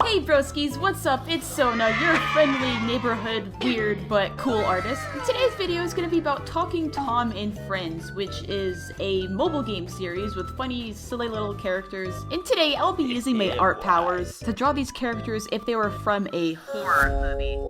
Hey broskies, what's up? It's Sona, your friendly neighborhood weird but cool artist. Today's video is going to be about Talking Tom and Friends, which is a mobile game series with funny, silly little characters. And today I'll be using my art powers to draw these characters if they were from a horror movie.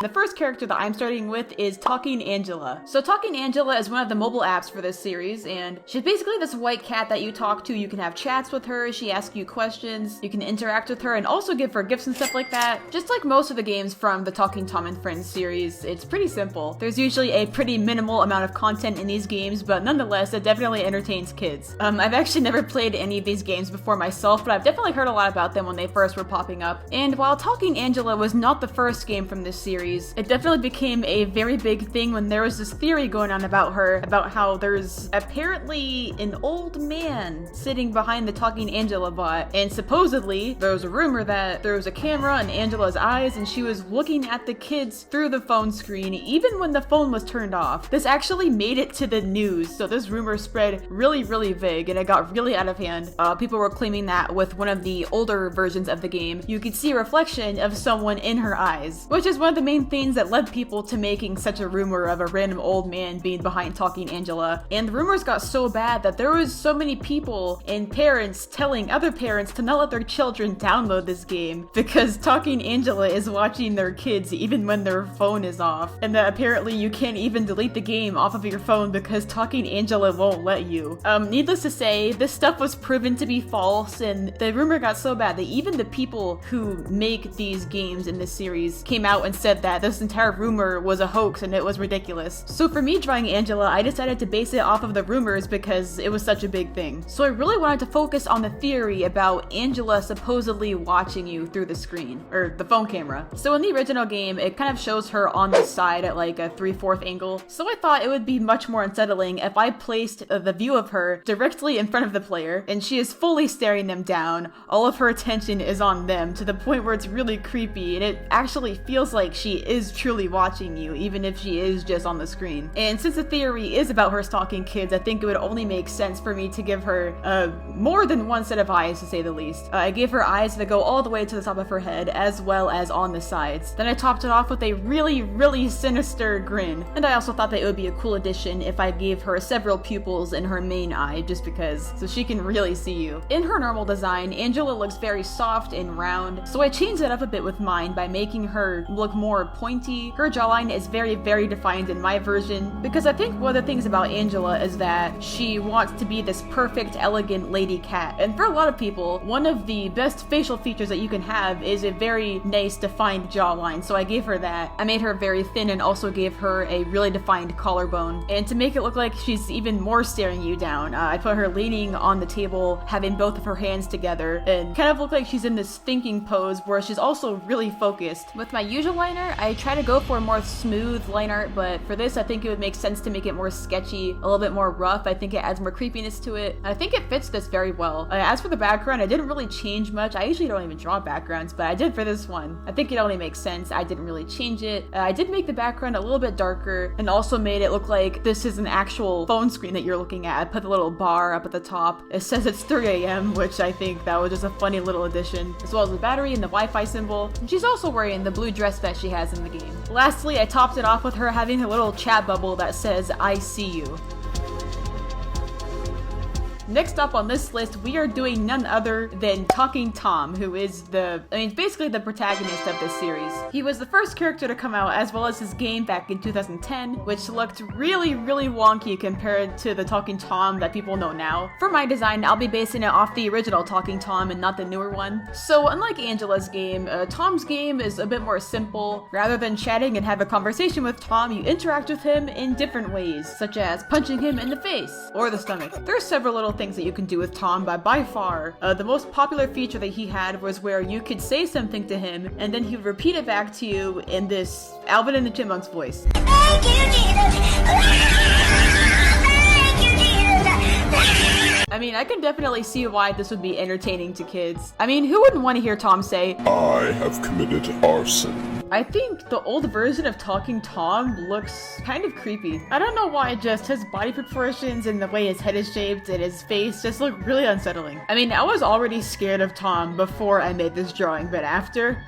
The first character that I'm starting with is Talking Angela. So Talking Angela is one of the mobile apps for this series, and she's basically this white cat that you talk to. You can have chats with her, she asks you questions, you can interact with her, and also give her gifts and stuff like that. Just like most of the games from the Talking Tom and Friends series, it's pretty simple. There's usually a pretty minimal amount of content in these games, but nonetheless, it definitely entertains kids. I've actually never played any of these games before myself, but I've definitely heard a lot about them when they first were popping up. And while Talking Angela was not the first game from this series, it definitely became a very big thing when there was this theory going on about her, about how there's apparently an old man sitting behind the Talking Angela bot, and supposedly there was a rumor that there was a camera in Angela's eyes and she was looking at the kids through the phone screen even when the phone was turned off. This actually made it to the news, so this rumor spread really big and it got really out of hand. People were claiming that with one of the older versions of the game, you could see a reflection of someone in her eyes, which is one of the main things that led people to making such a rumor of a random old man being behind Talking Angela. And the rumors got so bad that there was so many people and parents telling other parents to not let their children download this game because Talking Angela is watching their kids even when their phone is off, and that apparently you can't even delete the game off of your phone because Talking Angela won't let you. Needless to say, this stuff was proven to be false, and the rumor got so bad that even the people who make these games in this series came out and said that this entire rumor was a hoax and it was ridiculous. So for me drawing Angela, I decided to base it off of the rumors because it was such a big thing. So I really wanted to focus on the theory about Angela supposedly watching you through the screen, or the phone camera. So in the original game, it kind of shows her on the side at like a 3/4 angle. So I thought it would be much more unsettling if I placed the view of her directly in front of the player and she is fully staring them down. All of her attention is on them to the point where it's really creepy, and it actually feels like she is truly watching you, even if she is just on the screen. And since the theory is about her stalking kids, I think it would only make sense for me to give her more than one set of eyes, to say the least. I gave her eyes that go all the way to the top of her head, as well as on the sides. Then I topped it off with a really sinister grin. And I also thought that it would be a cool addition if I gave her several pupils in her main eye, just because, so she can really see you. In her normal design, Angela looks very soft and round, so I changed it up a bit with mine by making her look more pointy. Her jawline is very defined in my version, because I think one of the things about Angela is that she wants to be this perfect, elegant lady cat. And for a lot of people, one of the best facial features that you can have is a very nice defined jawline, so I gave her that. I made her very thin and also gave her a really defined collarbone. And to make it look like she's even more staring you down, I put her leaning on the table, having both of her hands together, and kind of look like she's in this thinking pose where she's also really focused. With my usual liner, I try to go for a more smooth line art, but for this I think it would make sense to make it more sketchy, a little bit more rough. I think it adds more creepiness to it. I think it fits this very well. As for the background, I didn't really change much. I usually don't even draw backgrounds, but I did for this one. I think it only makes sense. I didn't really change it. I did make the background a little bit darker and also made it look like this is an actual phone screen that you're looking at. I put the little bar up at the top. It says it's 3 a.m., which I think that was just a funny little addition, as well as the battery and the Wi-Fi symbol. And she's also wearing the blue dress that she has in the game. Lastly, I topped it off with her having a little chat bubble that says, "I see you." Next up on this list, we are doing none other than Talking Tom, who is basically the protagonist of this series. He was the first character to come out, as well as his game back in 2010, which looked really wonky compared to the Talking Tom that people know now. For my design, I'll be basing it off the original Talking Tom and not the newer one. So unlike Angela's game, Tom's game is a bit more simple. Rather than chatting and have a conversation with Tom, you interact with him in different ways, such as punching him in the face or the stomach. There are several little things that you can do with Tom, but by far, the most popular feature that he had was where you could say something to him and then he would repeat it back to you in this Alvin and the Chipmunks voice. I mean, I can definitely see why this would be entertaining to kids. I mean, who wouldn't want to hear Tom say, I have committed arson. I think the old version of Talking Tom looks kind of creepy. I don't know why, just his body proportions and the way his head is shaped and his face just look really unsettling. I mean, I was already scared of Tom before I made this drawing, but after...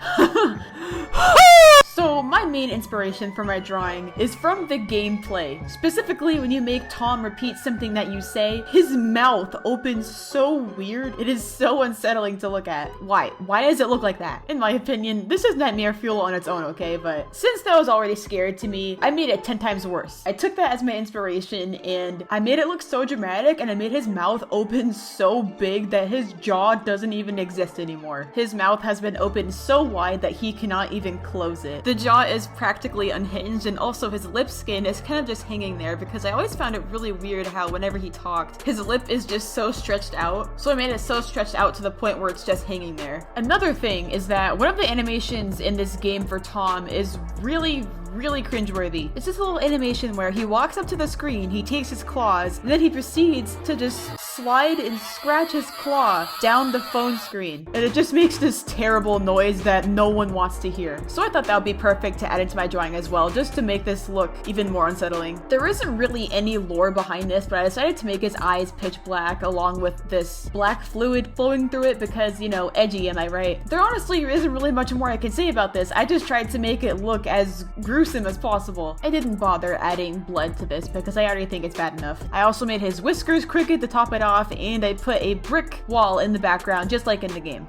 So my main inspiration for my drawing is from the gameplay. Specifically, when you make Tom repeat something that you say, his mouth opens so weird. It is so unsettling to look at. Why? Why does it look like that? In my opinion, this is nightmare fuel on its own, okay? But since that was already scary to me, I made it 10 times worse. I took that as my inspiration and I made it look so dramatic, and I made his mouth open so big that his jaw doesn't even exist anymore. His mouth has been opened so wide that he cannot even close it. The jaw is practically unhinged, and also his lip skin is kind of just hanging there, because I always found it really weird how whenever he talked, his lip is just so stretched out. So I made it so stretched out to the point where it's just hanging there. Another thing is that one of the animations in this game for Tom is really cringeworthy. It's this little animation where he walks up to the screen, he takes his claws, and then he proceeds to just slide and scratch his claw down the phone screen. And it just makes this terrible noise that no one wants to hear. So I thought that would be perfect to add into my drawing as well, just to make this look even more unsettling. There isn't really any lore behind this, but I decided to make his eyes pitch black along with this black fluid flowing through it because, you know, edgy, am I right? There honestly isn't really much more I can say about this. I just tried to make it look as gruesome as possible. I didn't bother adding blood to this because I already think it's bad enough. I also made his whiskers crooked to top it off, and I put a brick wall in the background just like in the game.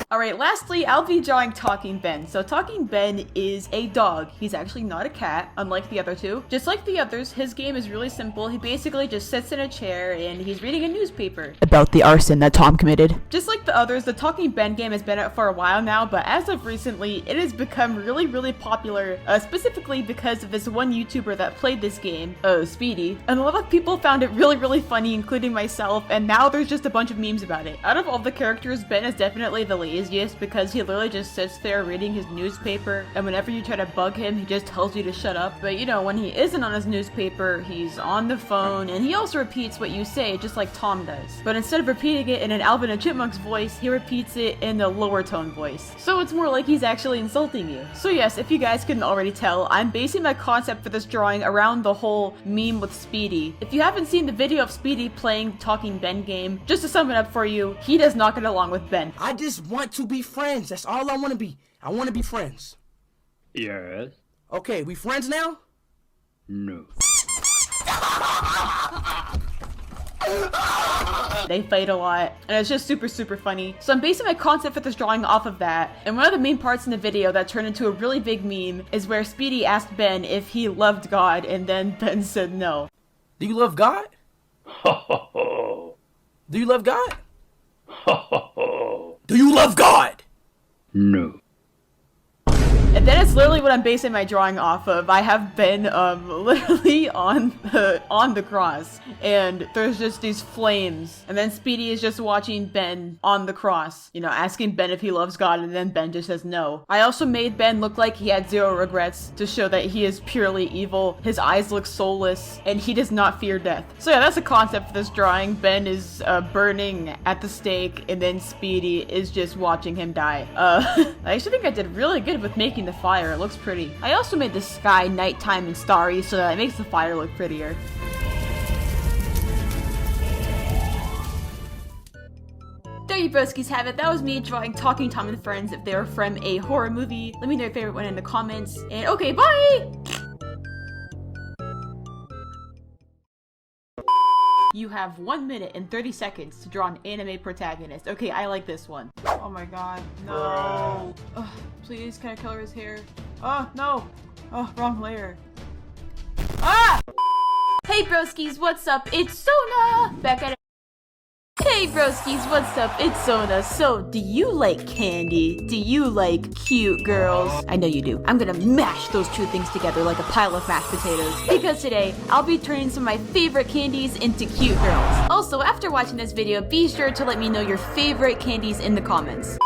Alright, lastly, I'll be drawing Talking Ben. So Talking Ben is a dog. He's actually not a cat, unlike the other two. Just like the others, his game is really simple. He basically just sits in a chair and he's reading a newspaper about the arson that Tom committed. Just like the others, the Talking Ben game has been out for a while now, but as of recently, it has become really popular, specifically because of this one YouTuber that played this game, Speedy. And a lot of people found it really funny, including myself, and now there's just a bunch of memes about it. Out of all the characters, Ben is definitely the laziest because he literally just sits there reading his newspaper, and whenever you try to bug him, he just tells you to shut up. But you know, when he isn't on his newspaper, he's on the phone, and he also repeats what you say, just like Tom does. But instead of repeating it in an Alvin and Chipmunk's voice, he repeats it in a lower tone voice. So it's more like he's actually insulting you. So yes, if you guys couldn't already tell, I'm basing my concept for this drawing around the whole meme with Speedy. If you haven't seen the video of Speedy playing Talking Ben game, just to sum it up for you, he does not get along with Ben. I just want to be friends. That's all I want to be. I want to be friends. Yes. Okay, we friends now? No. They fight a lot, and it's just super funny. So I'm basing my concept for this drawing off of that, and one of the main parts in the video that turned into a really big meme is where Speedy asked Ben if he loved God, and then Ben said no. Do you love God? Ho ho ho. Do you love God? Ho ho ho. Do you love God? No. And then it's literally what I'm basing my drawing off of. I have Ben literally on the cross, and there's just these flames, and then Speedy is just watching Ben on the cross, you know, asking Ben if he loves God, and then Ben just says no. I also made Ben look like he had zero regrets to show that he is purely evil. His eyes look soulless, and he does not fear death. So yeah, that's the concept for this drawing. Ben is burning at the stake, and then Speedy is just watching him die. I actually think I did really good with making the fire. It looks pretty. I also made the sky nighttime and starry so that it makes the fire look prettier. There you broskies have it. That was me drawing Talking Tom and Friends if they were from a horror movie. Let me know your favorite one in the comments. And okay, bye! You have 1 minute and 30 seconds to draw an anime protagonist. Okay, I like this one. Oh my god, no. Ugh, please, can I color his hair? Oh, no. Oh, wrong layer. Ah! Hey broskies, what's up? It's Sona! Back at it. Hey broskies, what's up? It's Sona. So, do you like candy? Do you like cute girls? I know you do. I'm gonna mash those two things together like a pile of mashed potatoes. Because today, I'll be turning some of my favorite candies into cute girls. Also, after watching this video, be sure to let me know your favorite candies in the comments.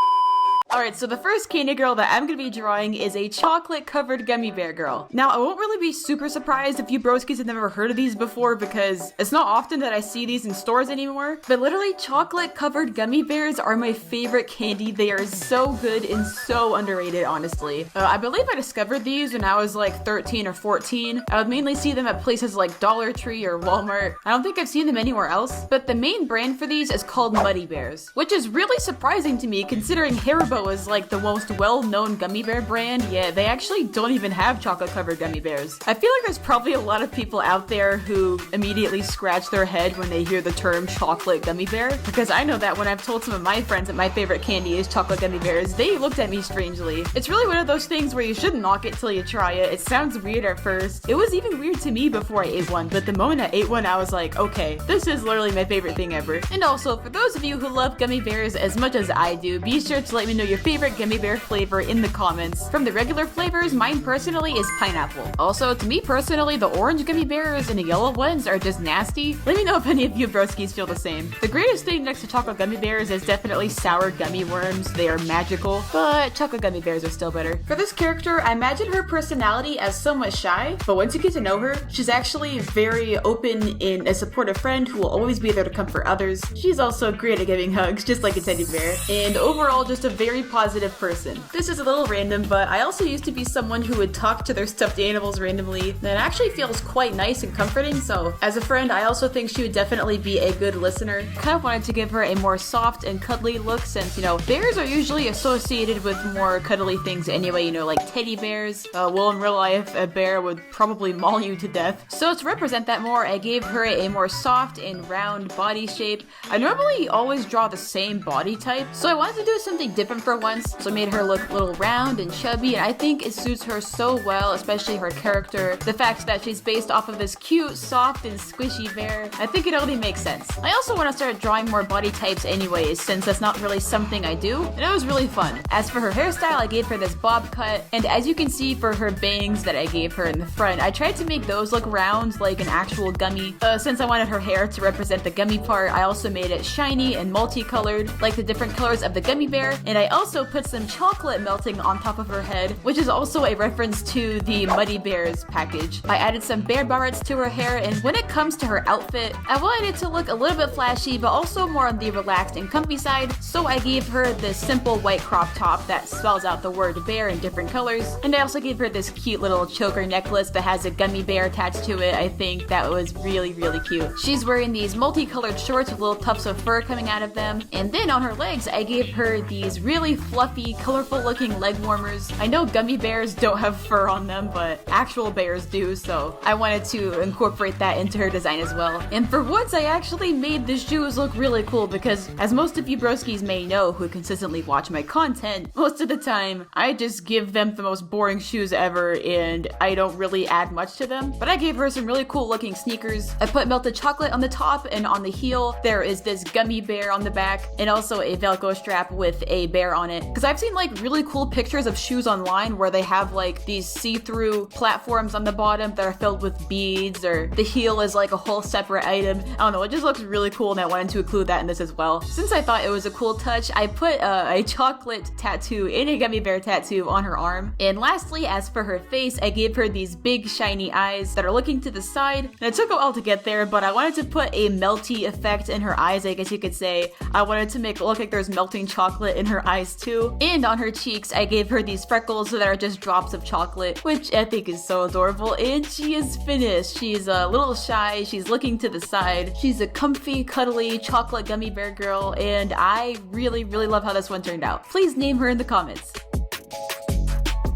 Alright, so the first candy girl that I'm gonna be drawing is a chocolate covered gummy bear girl. Now, I won't really be super surprised if you broskies have never heard of these before because it's not often that I see these in stores anymore, but literally chocolate covered gummy bears are my favorite candy. They are so good and so underrated, honestly. I believe I discovered these when I was like 13 or 14. I would mainly see them at places like Dollar Tree or Walmart. I don't think I've seen them anywhere else, but the main brand for these is called Muddy Bears, which is really surprising to me considering Haribo is like the most well-known gummy bear brand, yet they actually don't even have chocolate covered gummy bears. I feel like there's probably a lot of people out there who immediately scratch their head when they hear the term chocolate gummy bear, because I know that when I've told some of my friends that my favorite candy is chocolate gummy bears, they looked at me strangely. It's really one of those things where you shouldn't knock it till you try it. It sounds weird at first. It was even weird to me before I ate one, but the moment I ate one, I was like, okay, this is literally my favorite thing ever. And also, for those of you who love gummy bears as much as I do, be sure to let me know your favorite gummy bear flavor in the comments. From the regular flavors, mine personally is pineapple. Also, to me personally, the orange gummy bears and the yellow ones are just nasty. Let me know if any of you broskies feel the same. The greatest thing next to chocolate gummy bears is definitely sour gummy worms. They are magical, but chocolate gummy bears are still better. For this character, I imagine her personality as somewhat shy, but once you get to know her, she's actually very open and a supportive friend who will always be there to comfort others. She's also great at giving hugs, just like a teddy bear, and overall just a very positive person. This is a little random, but I also used to be someone who would talk to their stuffed animals randomly. That actually feels quite nice and comforting, so as a friend, I also think she would definitely be a good listener. Kind of wanted to give her a more soft and cuddly look since, you know, bears are usually associated with more cuddly things anyway, you know, like teddy bears. Well, in real life, a bear would probably maul you to death. So to represent that more, I gave her a more soft and round body shape. I normally always draw the same body type, so I wanted to do something different for once, so I made her look a little round and chubby, and I think it suits her so well, especially her character. The fact that she's based off of this cute, soft, and squishy bear, I think it only makes sense. I also want to start drawing more body types anyways, since that's not really something I do, and it was really fun. As for her hairstyle, I gave her this bob cut, and as you can see for her bangs that I gave her in the front, I tried to make those look round like an actual gummy. Since I wanted her hair to represent the gummy part, I also made it shiny and multicolored, like the different colors of the gummy bear, and I also put some chocolate melting on top of her head, which is also a reference to the Muddy Bears package. I added some bear barrettes to her hair, and when it comes to her outfit, I wanted it to look a little bit flashy, but also more on the relaxed and comfy side, so I gave her this simple white crop top that spells out the word bear in different colors, and I also gave her this cute little choker necklace that has a gummy bear attached to it. I think that was really, really cute. She's wearing these multicolored shorts with little tufts of fur coming out of them, and then on her legs, I gave her these really fluffy, colorful looking leg warmers. I know gummy bears don't have fur on them, but actual bears do, so I wanted to incorporate that into her design as well. And for once, I actually made the shoes look really cool because, as most of you broskies may know who consistently watch my content, most of the time, I just give them the most boring shoes ever and I don't really add much to them. But I gave her some really cool looking sneakers. I put melted chocolate on the top, and on the heel, there is this gummy bear on the back, and also a Velcro strap with a bear on it. Because I've seen like really cool pictures of shoes online where they have like these see-through platforms on the bottom that are filled with beads, or the heel is like a whole separate item. I don't know, it just looks really cool, and I wanted to include that in this as well. Since I thought it was a cool touch, I put a chocolate tattoo and a gummy bear tattoo on her arm. And lastly, as for her face, I gave her these big shiny eyes that are looking to the side, and it took a while to get there, but I wanted to put a melty effect in her eyes, I guess you could say. I wanted to make it look like there's melting chocolate in her eyes too. And on her cheeks, I gave her these freckles that are just drops of chocolate, which I think is so adorable, and she is finished. She's a little shy, she's looking to the side, she's a comfy, cuddly chocolate gummy bear girl, and I really, really love how this one turned out. Please name her in the comments.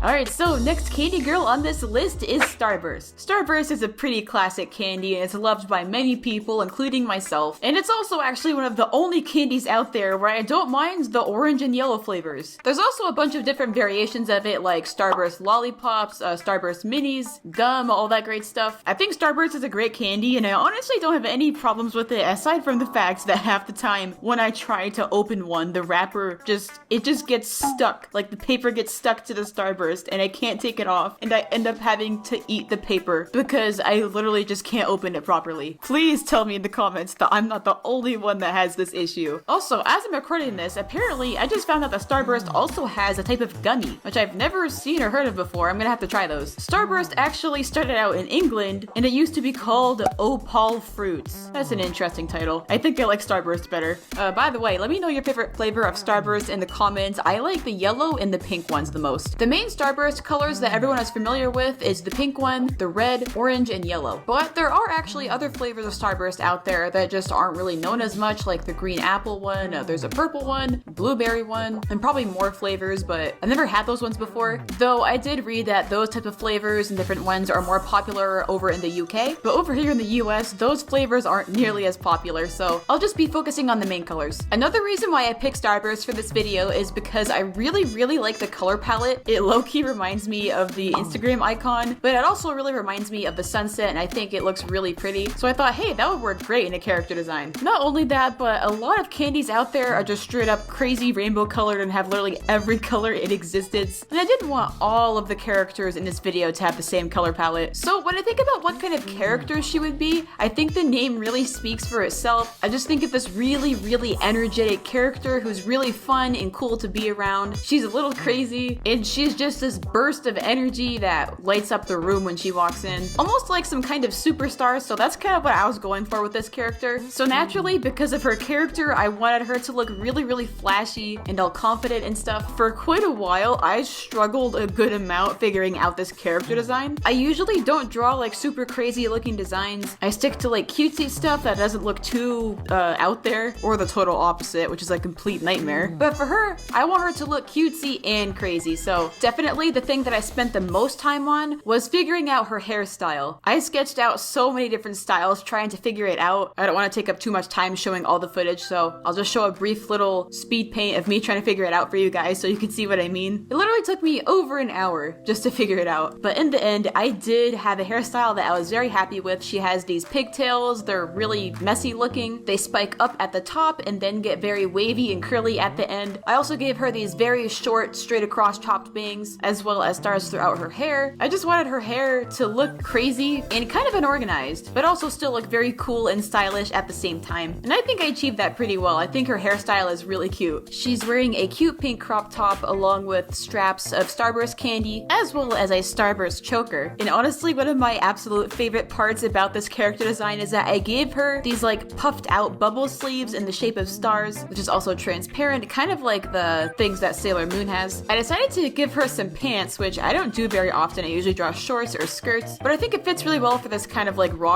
Alright, so next candy girl on this list is Starburst. Starburst is a pretty classic candy and it's loved by many people, including myself. And it's also actually one of the only candies out there where I don't mind the orange and yellow flavors. There's also a bunch of different variations of it, like Starburst lollipops, Starburst minis, gum, all that great stuff. I think Starburst is a great candy and I honestly don't have any problems with it, aside from the fact that half the time when I try to open one, the wrapper just gets stuck. Like the paper gets stuck to the Starburst. Starburst and I can't take it off, and I end up having to eat the paper because I literally just can't open it properly. Please tell me in the comments that I'm not the only one that has this issue. Also, as I'm recording this, apparently I just found out that Starburst also has a type of gummy, which I've never seen or heard of before. I'm gonna have to try those. Starburst actually started out in England, and it used to be called Opal Fruits. That's an interesting title. I think I like Starburst better. By the way, let me know your favorite flavor of Starburst in the comments. I like the yellow and the pink ones the most. The main Starburst colors that everyone is familiar with is the pink one, the red, orange, and yellow. But there are actually other flavors of Starburst out there that just aren't really known as much, like the green apple one, there's a purple one, blueberry one, and probably more flavors, but I've never had those ones before. Though I did read that those type of flavors and different ones are more popular over in the UK, but over here in the US, those flavors aren't nearly as popular, so I'll just be focusing on the main colors. Another reason why I picked Starburst for this video is because I really like the color palette. It low-key reminds me of the Instagram icon, but it also really reminds me of the sunset, and I think it looks really pretty. So I thought, hey, that would work great in a character design. Not only that, but a lot of candies out there are just straight up crazy rainbow colored and have literally every color in existence. And I didn't want all of the characters in this video to have the same color palette. So when I think about what kind of character she would be, I think the name really speaks for itself. I just think of this really energetic character who's really fun and cool to be around. She's a little crazy, and she's just this burst of energy that lights up the room when she walks in. Almost like some kind of superstar, so that's kind of what I was going for with this character. So naturally, because of her character, I wanted her to look really flashy and all confident and stuff. For quite a while, I struggled a good amount figuring out this character design. I usually don't draw like super crazy looking designs. I stick to like cutesy stuff that doesn't look too out there, or the total opposite, which is a complete nightmare. But for her, I want her to look cutesy and crazy, so definitely the thing that I spent the most time on was figuring out her hairstyle. I sketched out so many different styles trying to figure it out. I don't want to take up too much time showing all the footage, so I'll just show a brief little speed paint of me trying to figure it out for you guys so you can see what I mean. It literally took me over an hour just to figure it out. But in the end, I did have a hairstyle that I was very happy with. She has these pigtails. They're really messy looking. They spike up at the top and then get very wavy and curly at the end. I also gave her these very short, straight across chopped bangs, as well as stars throughout her hair. I just wanted her hair to look crazy and kind of unorganized, but also still look very cool and stylish at the same time. And I think I achieved that pretty well. I think her hairstyle is really cute. She's wearing a cute pink crop top along with straps of Starburst candy, as well as a Starburst choker. And honestly, one of my absolute favorite parts about this character design is that I gave her these like puffed out bubble sleeves in the shape of stars, which is also transparent, kind of like the things that Sailor Moon has. I decided to give her some pants, which I don't do very often. I usually draw shorts or skirts, but I think it fits really well for this kind of like rock